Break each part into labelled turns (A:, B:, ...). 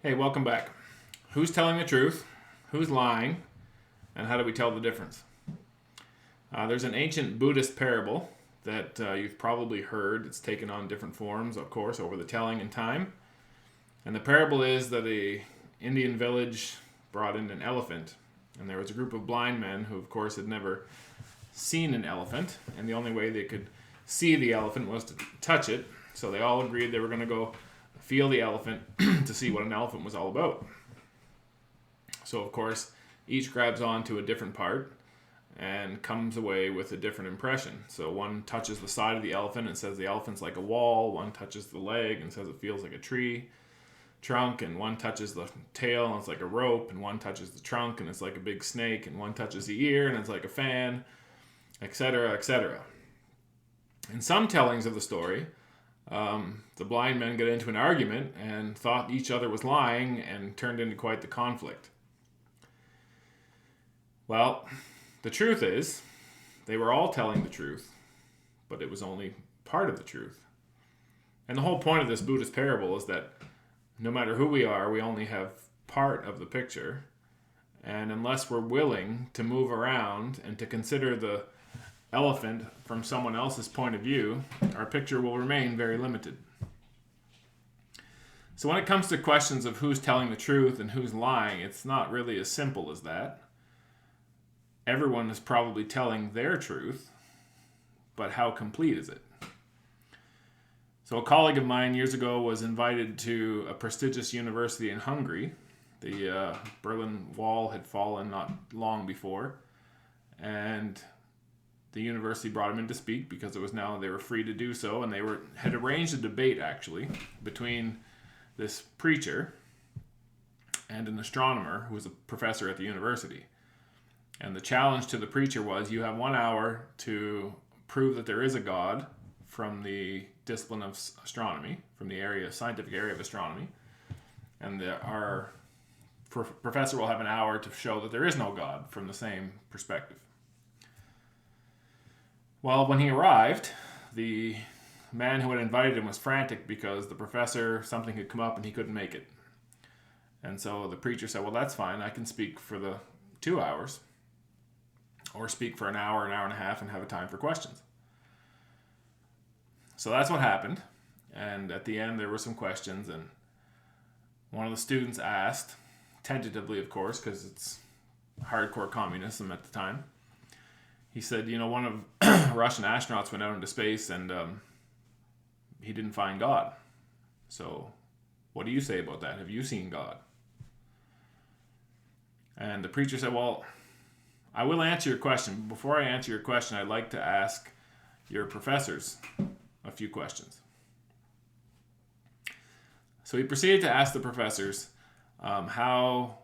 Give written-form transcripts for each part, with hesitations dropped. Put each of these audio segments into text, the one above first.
A: Hey, welcome back. Who's telling the truth? Who's lying? And how do we tell the difference? There's an ancient Buddhist parable that you've probably heard. It's taken on different forms, of course, over the telling and time. And the parable is that a Indian village brought in an elephant. And there was a group of blind men who, of course, had never seen an elephant. And the only way they could see the elephant was to touch it. So they all agreed they were going to go feel the elephant to see what an elephant was all about. So, of course, each grabs onto a different part and comes away with a different impression. So one touches the side of the elephant and says the elephant's like a wall. One touches the leg and says it feels like a tree trunk. And one touches the tail and it's like a rope. And one touches the trunk and it's like a big snake. And one touches the ear and it's like a fan, etc., etc. In some tellings of the story, the blind men got into an argument and thought each other was lying and turned into quite the conflict. Well, the truth is, they were all telling the truth, but it was only part of the truth. And the whole point of this Buddhist parable is that no matter who we are, we only have part of the picture. And unless we're willing to move around and to consider the elephant from someone else's point of view, our picture will remain very limited. So when it comes to questions of who's telling the truth and who's lying, it's not really as simple as that. Everyone is probably telling their truth, but how complete is it? So a colleague of mine years ago was invited to a prestigious university in Hungary. The Berlin Wall had fallen not long before, and the university brought him in to speak because it was now they were free to do so, and they had arranged a debate actually between this preacher and an astronomer who was a professor at the university. And the challenge to the preacher was you have 1 hour to prove that there is a God from the discipline of astronomy, from the scientific area of astronomy, and our professor will have an hour to show that there is no God from the same perspective. Well, when he arrived, the man who had invited him was frantic because the professor, something had come up and he couldn't make it. And so the preacher said, well, that's fine. I can speak for the 2 hours or speak for an hour and a half and have a time for questions. So that's what happened. And at the end, there were some questions. And one of the students asked, tentatively, of course, because it's hardcore communism at the time, he said, one of Russian astronauts went out into space and he didn't find God. So what do you say about that? Have you seen God? And the preacher said, well, I will answer your question. But before I answer your question, I'd like to ask your professors a few questions. So he proceeded to ask the professors how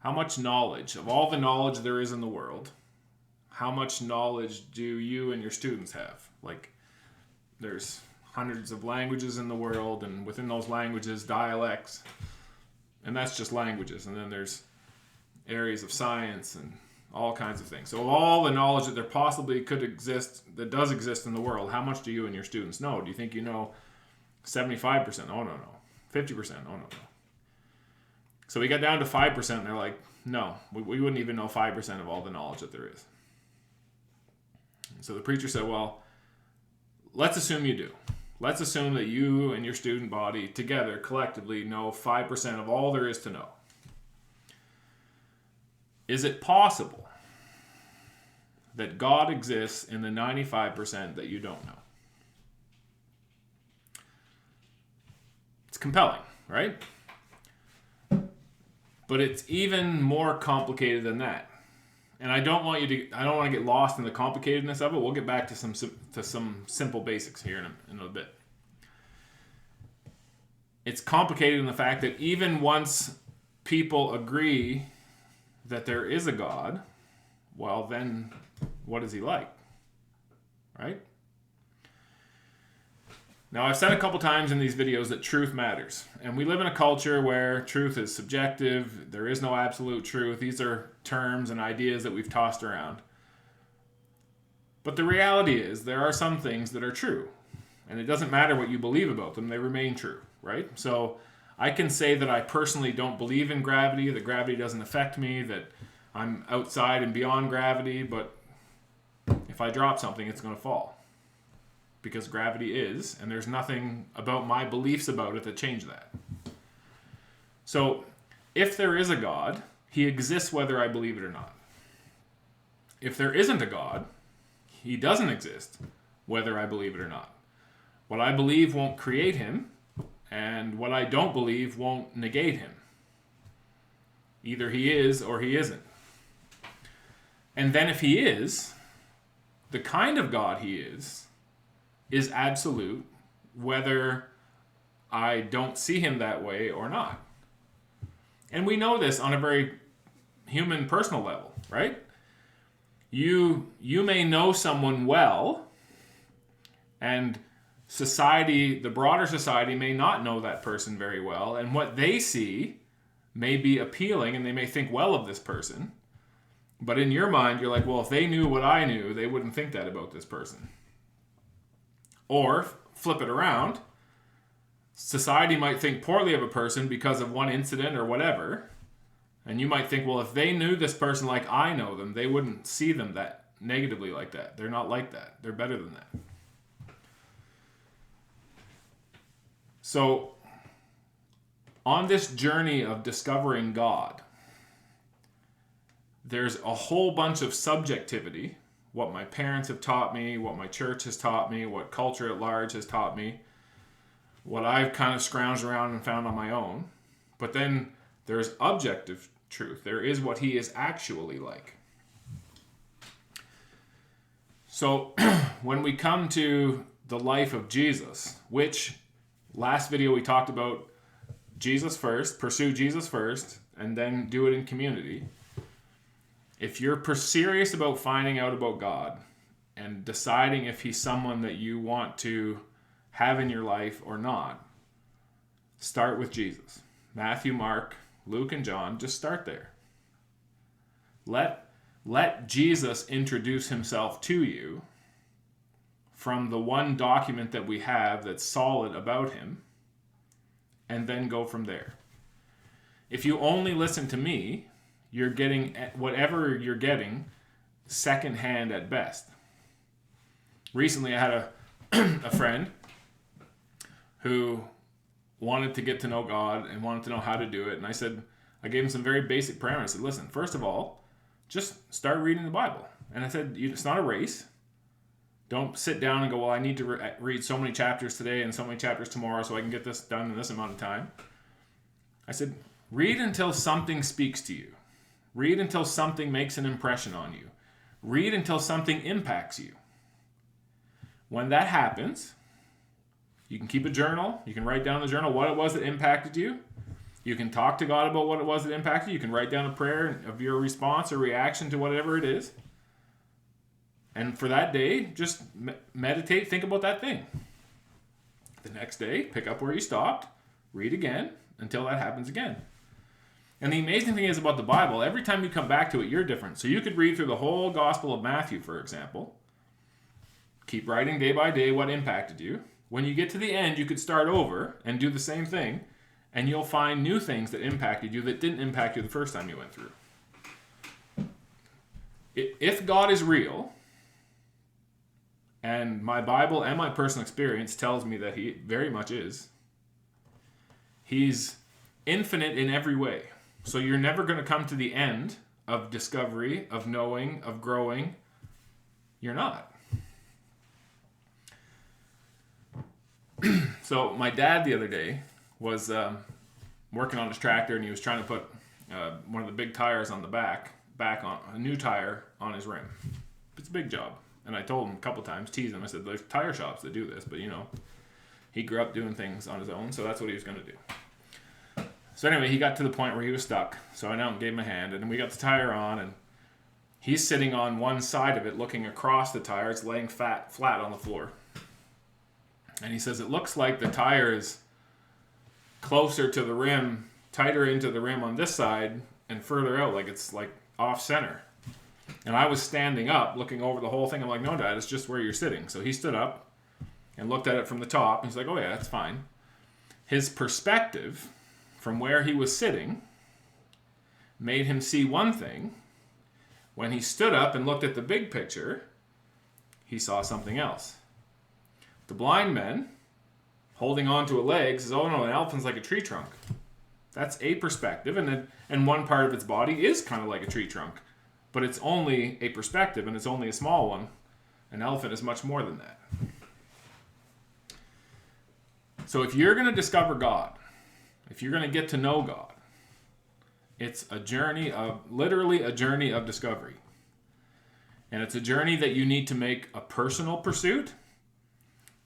A: much knowledge, of all the knowledge there is in the world, how much knowledge do you and your students have? Like, there's hundreds of languages in the world, and within those languages, dialects, and that's just languages. And then there's areas of science and all kinds of things. So of all the knowledge that there possibly could exist, that does exist in the world, how much do you and your students know? Do you think you know 75%? Oh, no. 50%? Oh, no. So we got down to 5%, and they're like, no, we wouldn't even know 5% of all the knowledge that there is. So the preacher said, well, let's assume you do. Let's assume that you and your student body together collectively know 5% of all there is to know. Is it possible that God exists in the 95% that you don't know? It's compelling, right? But it's even more complicated than that. And I don't want to get lost in the complicatedness of it. We'll get back to some simple basics here in a bit. It's complicated in the fact that even once people agree that there is a God, well, then what is he like? Right? Now, I've said a couple times in these videos that truth matters. And we live in a culture where truth is subjective. There is no absolute truth. These are terms and ideas that we've tossed around. But the reality is there are some things that are true. And it doesn't matter what you believe about them. They remain true, right? So I can say that I personally don't believe in gravity, that gravity doesn't affect me, that I'm outside and beyond gravity, but if I drop something, it's going to fall. Because gravity is, and there's nothing about my beliefs about it that change that. So, if there is a God, he exists whether I believe it or not. If there isn't a God, he doesn't exist whether I believe it or not. What I believe won't create him, and what I don't believe won't negate him. Either he is or he isn't. And then if he is, the kind of God he is absolute, whether I don't see him that way or not. And we know this on a very human, personal level, right? You may know someone well, and society, the broader society, may not know that person very well, and what they see may be appealing, and they may think well of this person. But in your mind, you're like, well, if they knew what I knew, they wouldn't think that about this person. Or, flip it around, society might think poorly of a person because of one incident or whatever, and you might think, well, if they knew this person like I know them, they wouldn't see them that negatively like that. They're not like that. They're better than that. So, on this journey of discovering God, there's a whole bunch of subjectivity, what my parents have taught me, what my church has taught me, what culture at large has taught me, what I've kind of scrounged around and found on my own. But then there's objective truth. There is what he is actually like. So when we come to the life of Jesus, which last video we talked about Jesus first, pursue Jesus first, and then do it in community. If you're serious about finding out about God and deciding if he's someone that you want to have in your life or not, start with Jesus. Matthew, Mark, Luke, and John, just start there. Let Jesus introduce himself to you from the one document that we have that's solid about him, and then go from there. If you only listen to me, you're getting whatever you're getting secondhand at best. Recently, I had a friend who wanted to get to know God and wanted to know how to do it. And I gave him some very basic parameters. I said, listen, first of all, just start reading the Bible. And I said, it's not a race. Don't sit down and go, well, I need to read so many chapters today and so many chapters tomorrow so I can get this done in this amount of time. I said, read until something speaks to you. Read until something makes an impression on you. Read until something impacts you. When that happens, you can keep a journal. You can write down in the journal what it was that impacted you. You can talk to God about what it was that impacted you. You can write down a prayer of your response or reaction to whatever it is. And for that day, just meditate, think about that thing. The next day, pick up where you stopped, read again until that happens again. And the amazing thing is about the Bible, every time you come back to it, you're different. So you could read through the whole Gospel of Matthew, for example. Keep writing day by day what impacted you. When you get to the end, you could start over and do the same thing, and you'll find new things that impacted you that didn't impact you the first time you went through. If God is real, and my Bible and my personal experience tells me that he very much is, he's infinite in every way. So you're never going to come to the end of discovery, of knowing, of growing. You're not. So my dad the other day was working on his tractor, and he was trying to put one of the big tires on the back on a new tire on his rim. It's a big job. And I told him a couple times, teased him, I said, there's tire shops that do this, but he grew up doing things on his own, so that's what he was going to do. So anyway, he got to the point where he was stuck. So I went out and gave him a hand, and we got the tire on, and he's sitting on one side of it looking across the tire. It's laying flat on the floor. And he says, it looks like the tire is closer to the rim, tighter into the rim on this side, and further out, like it's like off center. And I was standing up, looking over the whole thing. I'm like, no, Dad, it's just where you're sitting. So he stood up and looked at it from the top. And he's like, oh, yeah, that's fine. His perspective from where he was sitting made him see one thing. When he stood up and looked at the big picture, he saw something else. The blind man, holding on to a leg, says, oh no, an elephant's like a tree trunk. That's a perspective, and one part of its body is kind of like a tree trunk. But it's only a perspective, and it's only a small one. An elephant is much more than that. So if you're going to discover God, if you're going to get to know God, it's a journey of, literally a journey of discovery. And it's a journey that you need to make a personal pursuit,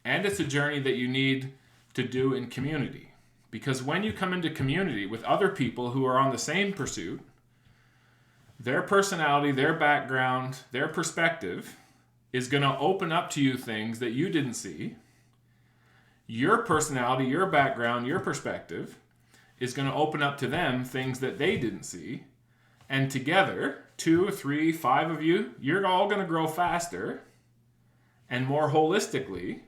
A: and it's a journey that you need to do in community. Because when you come into community with other people who are on the same pursuit, their personality, their background, their perspective is going to open up to you things that you didn't see. Your personality, your background, your perspective is going to open up to them things that they didn't see. And together, 2, 3, 5 of you, you're all going to grow faster and more holistically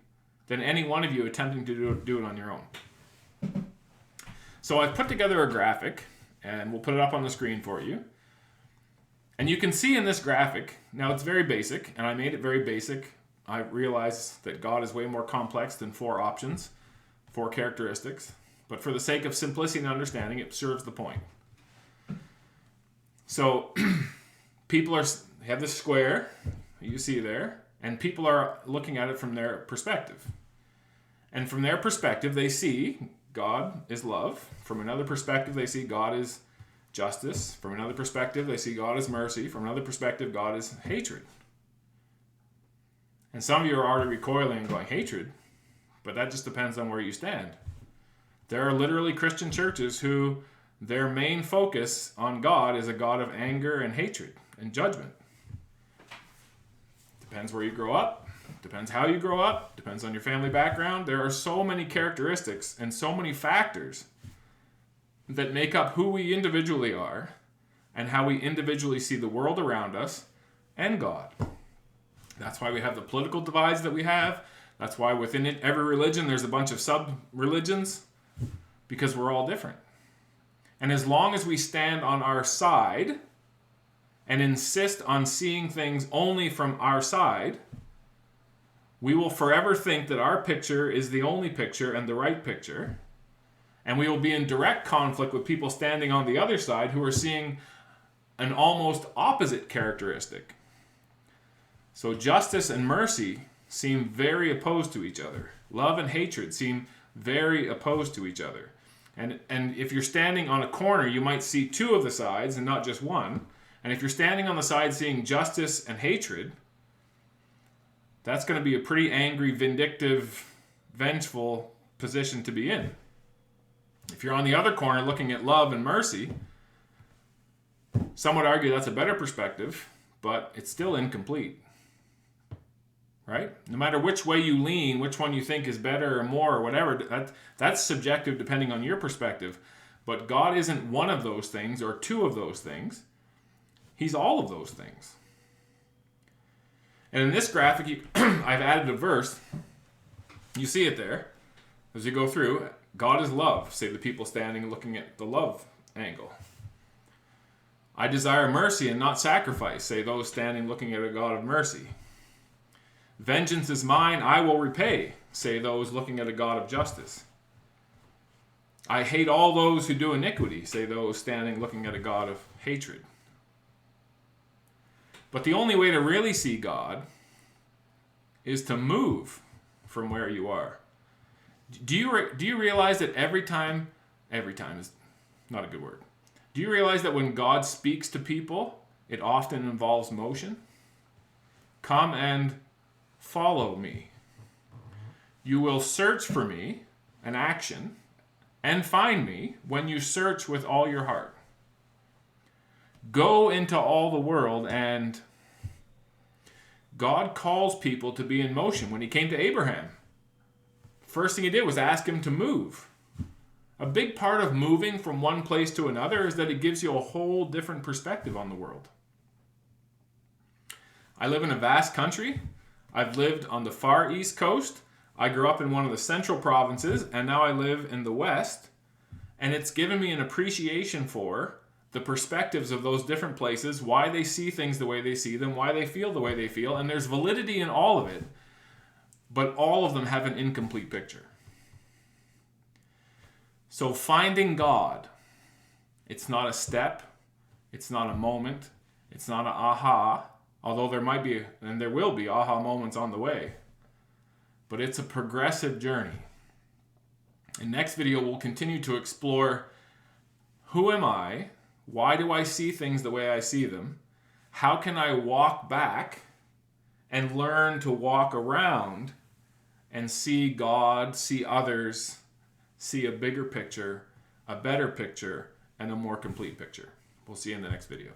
A: than any one of you attempting to do it on your own. So I've put together a graphic, and we'll put it up on the screen for you. And you can see in this graphic, now it's very basic, and I made it very basic. I realize that God is way more complex than 4 options, 4 characteristics. But for the sake of simplicity and understanding, it serves the point. So people have this square you see there, and people are looking at it from their perspective. And from their perspective, they see God is love. From another perspective, they see God is justice. From another perspective, they see God is mercy. From another perspective, God is hatred. And some of you are already recoiling and going, hatred? But that just depends on where you stand. There are literally Christian churches who their main focus on God is a God of anger and hatred and judgment. Depends where you grow up. Depends how you grow up. Depends on your family background. There are so many characteristics and so many factors that make up who we individually are and how we individually see the world around us and God. That's why we have the political divides that we have. That's why within every religion there's a bunch of sub-religions, because we're all different. And as long as we stand on our side and insist on seeing things only from our side, we will forever think that our picture is the only picture and the right picture. And we will be in direct conflict with people standing on the other side who are seeing an almost opposite characteristic. So justice and mercy seem very opposed to each other. Love and hatred seem very opposed to each other. And if you're standing on a corner, you might see 2 of the sides and not just one. And if you're standing on the side seeing justice and hatred, that's going to be a pretty angry, vindictive, vengeful position to be in. If you're on the other corner looking at love and mercy, some would argue that's a better perspective, but it's still incomplete. Right? No matter which way you lean, which one you think is better or more or whatever, that's subjective depending on your perspective. But God isn't one of those things or 2 of those things. He's all of those things. And in this graphic, I've added a verse. You see it there. As you go through, God is love, say the people standing looking at the love angle. I desire mercy and not sacrifice, say those standing looking at a God of mercy. Vengeance is mine, I will repay, say those looking at a God of justice. I hate all those who do iniquity, say those standing looking at a God of hatred. But the only way to really see God is to move from where you are. Do you realize that every time is not a good word. Do you realize that when God speaks to people, it often involves motion? Come and follow me. You will search for me, an action, and find me when you search with all your heart. Go into all the world, and God calls people to be in motion. When he came to Abraham, first thing he did was ask him to move. A big part of moving from one place to another is that it gives you a whole different perspective on the world. I live in a vast country. I've lived on the far east coast. I grew up in one of the central provinces, and now I live in the west. And it's given me an appreciation for the perspectives of those different places, why they see things the way they see them, why they feel the way they feel, and there's validity in all of it, but all of them have an incomplete picture. So finding God, it's not a step, it's not a moment, it's not an aha, although there might be, and there will be, aha moments on the way, but it's a progressive journey. In next video, we'll continue to explore who am I, why do I see things the way I see them, how can I walk back and learn to walk around and see God, see others, see a bigger picture, a better picture, and a more complete picture. We'll see you in the next video.